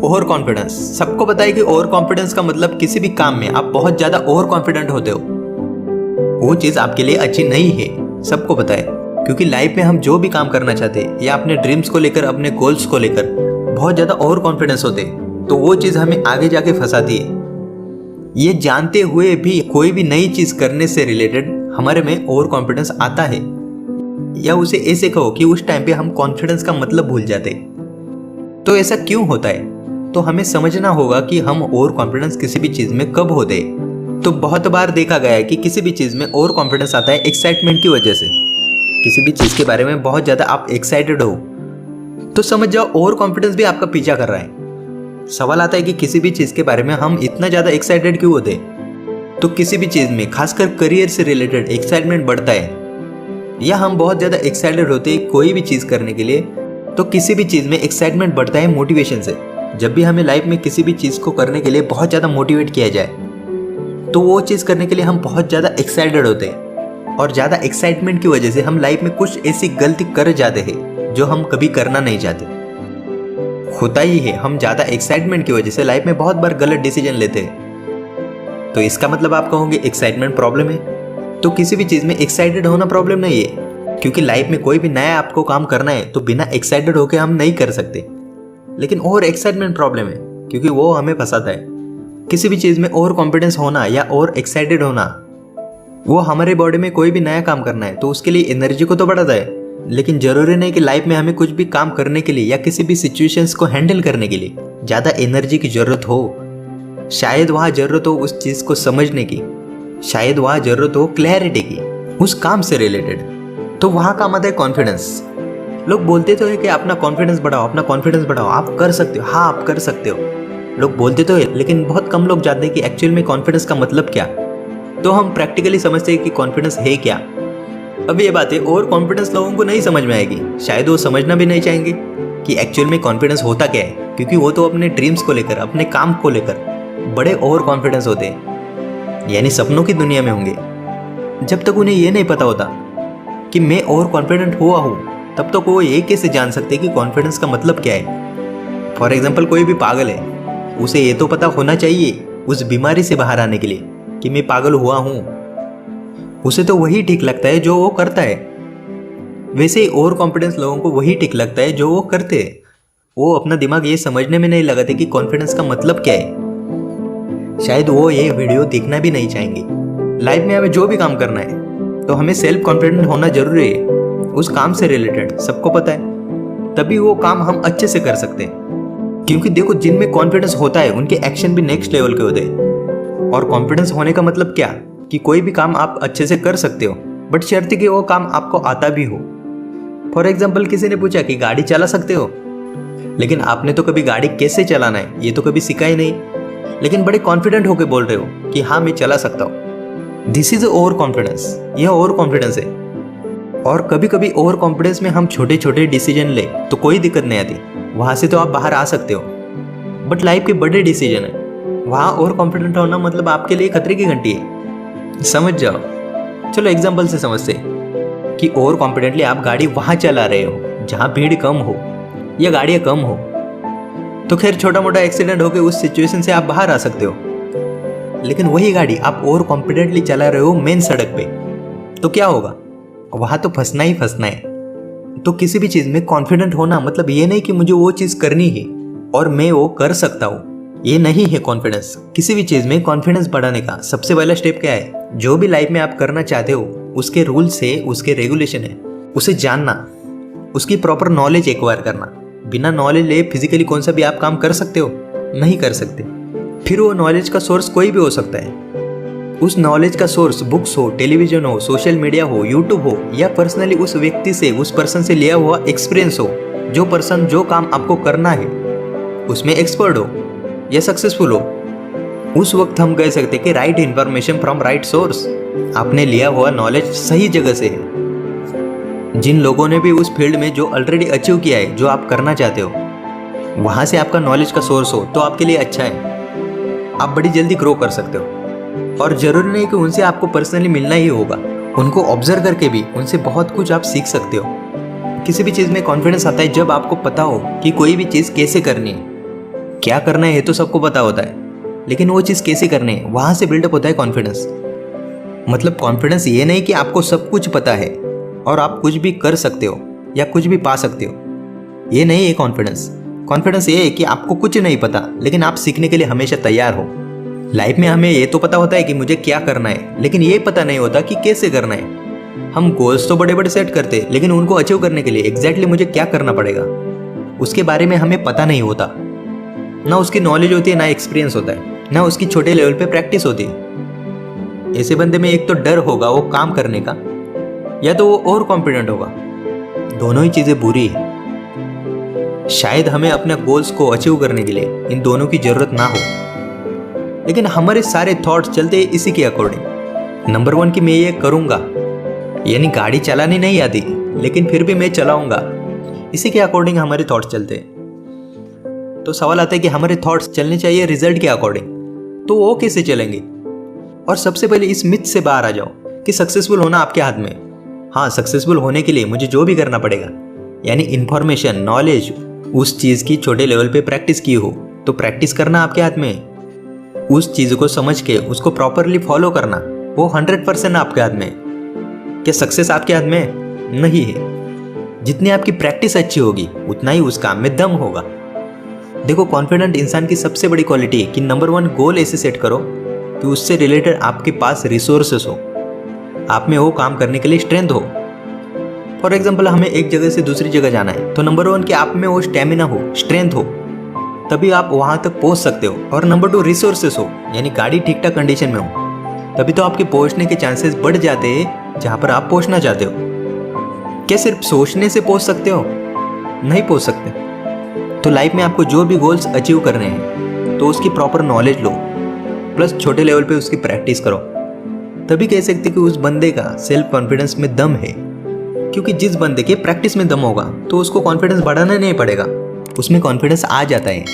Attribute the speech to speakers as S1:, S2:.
S1: Over confidence. सबको पता है कि ओवर कॉन्फिडेंस का मतलब किसी भी काम में आप बहुत ज्यादा ओवर कॉन्फिडेंट होते हो, वो चीज आपके लिए अच्छी नहीं है। सबको पता है, क्योंकि लाइफ में हम जो भी काम करना चाहते हैं या अपने ड्रीम्स को लेकर, अपने गोल्स को लेकर बहुत ज्यादा ओवर कॉन्फिडेंस होते हैं, तो वो चीज हमें आगे जाके फंसाती है। ये जानते हुए भी कोई भी नई चीज करने से रिलेटेड हमारे में ओवर कॉन्फिडेंस आता है, या उसे ऐसे कहो कि उस टाइम पे हम कॉन्फिडेंस का मतलब भूल जाते। तो ऐसा क्यों होता है? तो हमें समझना होगा कि हम ओवर कॉन्फिडेंस किसी भी चीज में कब होते हैं। तो बहुत बार देखा गया है कि किसी भी चीज में ओवर कॉन्फिडेंस आता है एक्साइटमेंट की वजह से। किसी भी चीज के बारे में बहुत ज्यादा आप एक्साइटेड हो तो समझ जाओ ओवर कॉन्फिडेंस भी आपका पीछा कर रहा है। सवाल आता है कि किसी भी चीज के बारे में हम इतना ज्यादा एक्साइटेड क्यों होते हैं? तो किसी भी चीज में, खासकर करियर से रिलेटेड, एक्साइटमेंट बढ़ता है, या हम बहुत ज्यादा एक्साइटेड होते हैं कोई भी चीज करने के लिए, तो किसी भी चीज में एक्साइटमेंट बढ़ता है मोटिवेशन से। जब भी हमें लाइफ में किसी भी चीज को करने के लिए बहुत ज्यादा मोटिवेट किया जाए, तो वो चीज करने के लिए हम बहुत ज्यादा एक्साइटेड होते हैं, और ज्यादा एक्साइटमेंट की वजह से हम लाइफ में कुछ ऐसी गलती कर जाते हैं जो हम कभी करना नहीं चाहते। होता ही है, हम ज्यादा एक्साइटमेंट की वजह से लाइफ में बहुत बार गलत डिसीजन लेते हैं। तो इसका मतलब आप कहोगे एक्साइटमेंट प्रॉब्लम है। तो किसी भी चीज में एक्साइटेड होना प्रॉब्लम नहीं है, क्योंकि लाइफ में कोई भी नया आपको काम करना है तो बिना एक्साइटेड होकर हम नहीं कर सकते। लेकिन ओवर एक्साइटमेंट प्रॉब्लम है, क्योंकि वो हमें फंसाता है। किसी भी चीज में ओवर कॉन्फिडेंस होना या ओवर एक्साइटेड होना, वो हमारे बॉडी में कोई भी नया काम करना है तो उसके लिए एनर्जी को तो बढ़ाता है, लेकिन जरूरी नहीं कि लाइफ में हमें कुछ भी काम करने के लिए या किसी भी सिचुएशंस को हैंडल करने के लिए ज्यादा एनर्जी की जरूरत हो। शायद वहां जरूरत हो उस चीज को समझने की, शायद वहां जरूरत हो क्लैरिटी की उस काम से रिलेटेड। तो वहां काम आता है कॉन्फिडेंस। लोग बोलते तो है कि अपना कॉन्फिडेंस बढ़ाओ, अपना कॉन्फिडेंस बढ़ाओ, आप कर सकते हो। हाँ, आप कर सकते हो, लोग बोलते तो है, लेकिन बहुत कम लोग जानते हैं कि एक्चुअल में कॉन्फिडेंस का मतलब क्या। तो हम प्रैक्टिकली समझते हैं कि कॉन्फिडेंस है क्या। अब ये बातें ओवर कॉन्फिडेंस लोगों को नहीं समझ में आएगी, शायद वो समझना भी नहीं चाहेंगे कि एक्चुअल में कॉन्फिडेंस होता क्या है, क्योंकि वो तो अपने ड्रीम्स को लेकर, अपने काम को लेकर बड़े ओवर कॉन्फिडेंस होते हैं, यानी सपनों की दुनिया में होंगे। जब तक उन्हें ये नहीं पता होता कि मैं ओवर कॉन्फिडेंट हुआ हूँ, तब तक वो ये कैसे जान सकते कि कॉन्फिडेंस का मतलब क्या है। फॉर एग्जाम्पल, कोई भी पागल है, उसे ये तो पता होना चाहिए उस बीमारी से बाहर आने के लिए कि मैं पागल हुआ हूं। उसे तो वही ठीक लगता है जो वो करता है। वैसे ही ओवर कॉन्फिडेंस लोगों को वही ठीक लगता है जो वो करते हैं। वो अपना दिमाग ये समझने में नहीं लगाते कि कॉन्फिडेंस का मतलब क्या है। शायद वो ये वीडियो देखना भी नहीं चाहेंगे। लाइफ में हमें जो भी काम करना है तो हमें सेल्फ कॉन्फिडेंट होना जरूरी है उस काम से रिलेटेड, सबको पता है। तभी वो काम हम अच्छे से कर सकते हैं, क्योंकि देखो, जिनमें कॉन्फिडेंस होता है उनके एक्शन भी नेक्स्ट लेवल के होते हैं। और कॉन्फिडेंस होने का मतलब क्या, कि कोई भी काम आप अच्छे से कर सकते हो, बट शर्त कि वो काम आपको आता भी हो। फॉर एग्जाम्पल, किसी ने पूछा कि गाड़ी चला सकते हो, लेकिन आपने तो कभी गाड़ी कैसे चलाना है ये तो कभी सीखा ही नहीं, लेकिन बड़े कॉन्फिडेंट होकर बोल रहे हो कि हाँ मैं चला सकता हूँ। दिस इज ओवर कॉन्फिडेंस, यह ओवर कॉन्फिडेंस है। और कभी कभी ओवर कॉन्फिडेंस में हम छोटे छोटे डिसीजन ले तो कोई दिक्कत नहीं आती, वहां से तो आप बाहर आ सकते हो। बट लाइफ के बड़े डिसीजन है, वहां ओवर कॉन्फिडेंट होना मतलब आपके लिए खतरे की घंटी है। समझ जाओ। चलो एग्जांपल से समझते हैं कि ओवर कॉन्फिडेंटली आप गाड़ी वहां चला रहे हो जहां भीड़ कम हो या गाड़ियां कम हो, तो खैर छोटा मोटा एक्सीडेंट होकर उस सिचुएशन से आप बाहर आ सकते हो। लेकिन वही गाड़ी आप ओवर कॉन्फिडेंटली चला रहे हो मेन सड़क पे, तो क्या होगा? वहां तो फंसना ही फंसना है। तो किसी भी चीज में कॉन्फिडेंट होना मतलब ये नहीं कि मुझे वो चीज करनी है और मैं वो कर सकता हूँ, ये नहीं है कॉन्फिडेंस। किसी भी चीज में कॉन्फिडेंस बढ़ाने का सबसे पहला स्टेप क्या है? जो भी लाइफ में आप करना चाहते हो उसके रूल्स है, उसके रेगुलेशन है, उसे जानना, उसकी प्रॉपर नॉलेज एक्वायर करना। बिना नॉलेज ले फिजिकली कौन सा भी आप काम कर सकते हो? नहीं कर सकते। फिर वो नॉलेज का सोर्स कोई भी हो सकता है। उस नॉलेज का सोर्स बुक्स हो, टेलीविजन हो, सोशल मीडिया हो, यूट्यूब हो, या पर्सनली उस व्यक्ति से, उस पर्सन से लिया हुआ एक्सपीरियंस हो। जो पर्सन जो काम आपको करना है उसमें एक्सपर्ट हो या सक्सेसफुल हो, उस वक्त हम कह सकते हैं कि right information from right source. आपने लिया हुआ नॉलेज सही जगह से है। जिन लोगों ने भी उस फील्ड में जो ऑलरेडी अचीव किया है, जो आप करना चाहते हो, वहां से आपका नॉलेज का सोर्स हो तो आपके लिए अच्छा है। आप बड़ी जल्दी ग्रो कर सकते हो। और जरूरी नहीं कि उनसे आपको पर्सनली मिलना ही होगा, उनको ऑब्जर्व करके भी उनसे बहुत कुछ आप सीख सकते हो। किसी भी चीज़ में कॉन्फिडेंस आता है जब आपको पता हो कि कोई भी चीज़ कैसे करनी है। क्या करना है तो सबको पता होता है, लेकिन वो चीज़ कैसे करनी है वहाँ से बिल्डअप होता है कॉन्फिडेंस। मतलब कॉन्फिडेंस ये नहीं कि आपको सब कुछ पता है और आप कुछ भी कर सकते हो या कुछ भी पा सकते हो, ये नहीं है कॉन्फिडेंस। कॉन्फिडेंस ये है कि आपको कुछ नहीं पता लेकिन आप सीखने के लिए हमेशा तैयार हो। लाइफ में हमें ये तो पता होता है कि मुझे क्या करना है, लेकिन ये पता नहीं होता कि कैसे करना है। हम गोल्स तो बड़े बड़े सेट करते हैं, लेकिन उनको अचीव करने के लिए एग्जैक्टली मुझे क्या करना पड़ेगा उसके बारे में हमें पता नहीं होता। ना उसकी नॉलेज होती है, ना एक्सपीरियंस होता है, ना उसकी छोटे लेवल पे प्रैक्टिस होती है। ऐसे बंदे में एक तो डर होगा वो काम करने का, या तो वो ओवर कॉन्फिडेंट होगा। दोनों ही चीज़ें बुरी है। शायद हमें अपने गोल्स को अचीव करने के लिए इन दोनों की जरूरत ना हो, लेकिन हमारे सारे थॉट्स चलते हैं इसी के अकॉर्डिंग। नंबर 1 कि मैं ये करूँगा, यानी गाड़ी चलानी नहीं आती लेकिन फिर भी मैं चलाऊंगा, इसी के अकॉर्डिंग हमारे थॉट्स चलते हैं। तो सवाल आता है कि हमारे थॉट्स चलने चाहिए रिजल्ट के अकॉर्डिंग, तो वो कैसे चलेंगे? और सबसे पहले इस मिथ से बाहर आ जाओ कि सक्सेसफुल होना आपके हाथ में। हाँ, सक्सेसफुल होने के लिए मुझे जो भी करना पड़ेगा, यानी इन्फॉर्मेशन, नॉलेज, उस चीज़ की छोटे लेवल पे प्रैक्टिस की हो तो प्रैक्टिस करना आपके हाथ में। उस चीज़ को समझ के उसको प्रॉपरली फॉलो करना वो 100% आपके हाथ में। क्या सक्सेस आपके हाथ में? नहीं है। जितनी आपकी प्रैक्टिस अच्छी होगी उतना ही उस काम में दम होगा। देखो, कॉन्फिडेंट इंसान की सबसे बड़ी क्वालिटी है कि नंबर 1 गोल ऐसे सेट करो कि उससे रिलेटेड आपके पास रिसोर्सेस हो, आप में वो काम करने के लिए स्ट्रेंथ हो। फॉर एग्जाम्पल, हमें एक जगह से दूसरी जगह जाना है तो नंबर 1 कि आप में वो स्टेमिना हो, स्ट्रेंथ हो, तभी आप वहाँ तक पहुँच सकते हो। और नंबर 2 रिसोर्सेस हो, यानी गाड़ी ठीक ठाक कंडीशन में हो, तभी तो आपके पहुँचने के चांसेस बढ़ जाते हैं जहाँ पर आप पहुँचना चाहते हो। क्या सिर्फ सोचने से पहुँच सकते हो? नहीं पहुँच सकते। तो लाइफ में आपको जो भी गोल्स अचीव करने हैं तो उसकी प्रॉपर नॉलेज लो, प्लस छोटे लेवल पे उसकी प्रैक्टिस करो, तभी कह सकते कि उस बंदे का सेल्फ कॉन्फिडेंस में दम है। क्योंकि जिस बंदे के प्रैक्टिस में दम होगा तो उसको कॉन्फिडेंस बढ़ाना नहीं पड़ेगा, उसमें कॉन्फिडेंस आ जाता है।